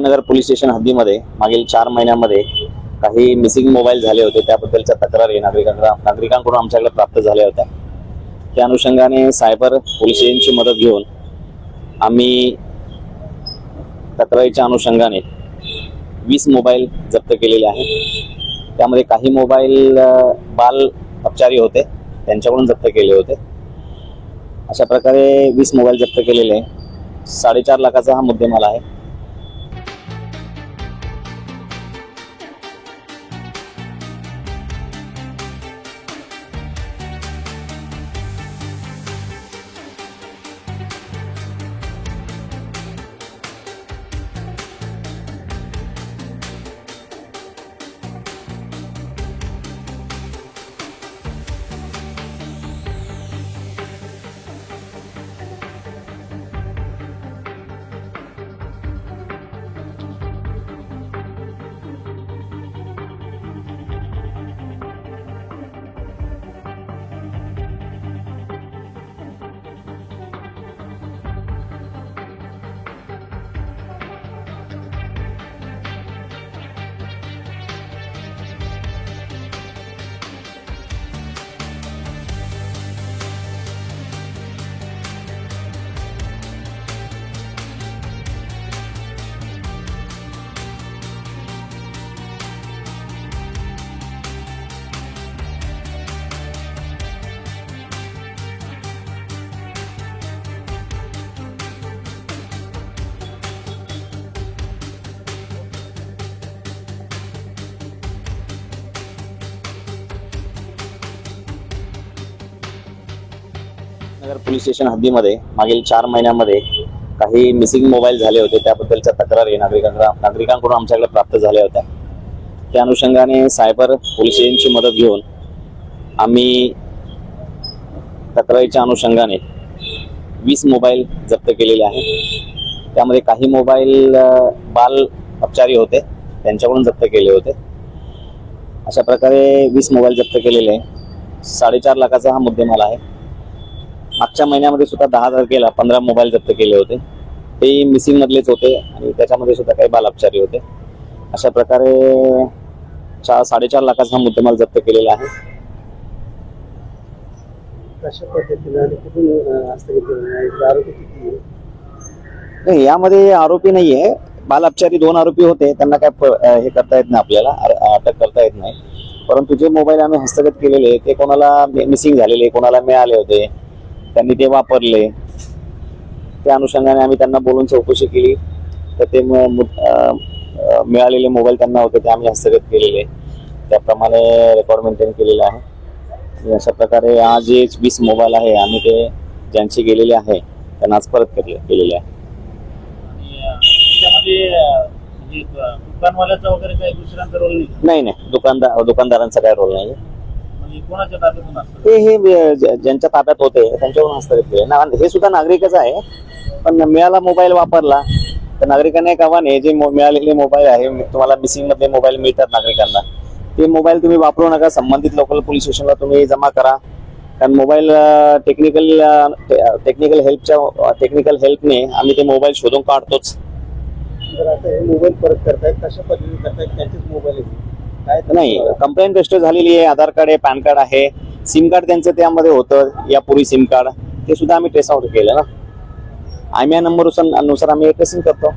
नगर police station हद्दीमध्ये मागील 4 महिन्यांमध्ये काही मिसिंग मोबाईल झाले होते, त्याबद्दलच्या तक्रारी नागरिकांकडून आमच्याकडे प्राप्त झाल्या होत्या। त्या अनुषंगाने सायबर पोलीस स्टेशनची मदत घेऊन आम्ही तक्रारीच्या अनुषंगाने 20 मोबाईल जप्त केलेले आहेत। त्यामध्ये काही मोबाईल बाल अपचारी होते, त्यांच्याकडून जप्त केले होते। अशा प्रकारे 20 मोबाईल जप्त केलेले 4.5 लाखाचा हा मुद्देमाल आहे। नगर पोलीस स्टेशन हद्दीमध्ये मागील 4 महिन्यांमध्ये काही मिसिंग मोबाईल झाले होते, त्याबद्दलच्या तक्रारी नागरिकांकडून आमच्याकडे प्राप्त झाल्या होत्या। त्या अनुषंगाने सायबर पोलीस स्टेशनची मदत घेऊन आम्ही तक्रारीच्या अनुषंगाने 20 मोबाईल जप्त केलेले आहेत। त्यामध्ये काही मोबाईल बाल अपचारी होते, त्यांच्याकडून जप्त केले होते। अशा प्रकारे 20 मोबाईल जप्त केलेले 4.5 लाखाचा हा मुद्देमाल आहे। मागच्या महिन्यामध्ये सुद्धा 10 तारखेला 15 मोबाईल जप्त केले होते, ते मिसिंग मधलेच होते आणि त्याच्यामध्ये सुद्धा काही बाल अपचारी होते। अशा प्रकारे 4.5 लाखाचा हा मुद्देमाल जप्त केलेला आहे। कशा पद्धतीने आणि कुठून हस्तगत आरोपी किती आहे? नाही, यामध्ये आरोपी नाहीये, बाल अपचारी 2 आरोपी होते, त्यांना काय हे करता येत नाही, आपल्याला अटक करता येत नाही। परंतु जे मोबाईल आम्ही हस्तगत केलेले ते कोणाला मिसिंग झालेले, कोणाला मिळाले होते, त्यांनी ते वापरले। त्या अनुषंगाने आम्ही त्यांना बोलून चौकशी केली, तर ते मिळालेले मोबाईल त्यांना होते ते आम्ही हस्तगत केलेले, त्याप्रमाणे रेकॉर्ड मेंटेन केलेला आहे। अशा प्रकारे आज जे 20 मोबाईल आहे आम्ही ते ज्यांचे गेलेले आहे त्यांना आज परत केलेले आहे। दुकानवाल्याचा वगैरे काही दुसऱ्यांचा रोल नाही? नाही, दुकानदारांचा काही रोल नाही। कोणाच्या ताब्यातून असतं? हे ज्यांच्या ताब्यात होते त्यांच्याकडून हस्तगत केले ना। हे सुद्धा नागरिकच आहे, पण मिळाला मोबाईल वापरला तर नागरिकांना एक आव्हान आहे, जे मिळालेले मोबाईल आहे, तुम्हाला मिसिंग मधले मोबाईल मिळतात नागरिकांना, ते मोबाईल तुम्ही वापरू नका, संबंधित लोकल पोलीस स्टेशनला तुम्ही जमा करा। कारण मोबाईल टेक्निकल हेल्पने आम्ही ते मोबाईल शोधून काढतोच। जर आता हे मोबाईल परत करतायत, कशा पद्धतीने करतायत? त्यांचेच मोबाईल नाही, कंप्लेंट रजिस्टर झालेली आहे, आधार कार्ड आहे, पॅन कार्ड आहे, सिम कार्ड त्यांचं त्यामध्ये होतं यापूर्वी, सिम कार्ड ते सुद्धा आम्ही ट्रेस आउट केलं ना। IMEI नंबर नुसार आम्ही ट्रेसिंग करतो।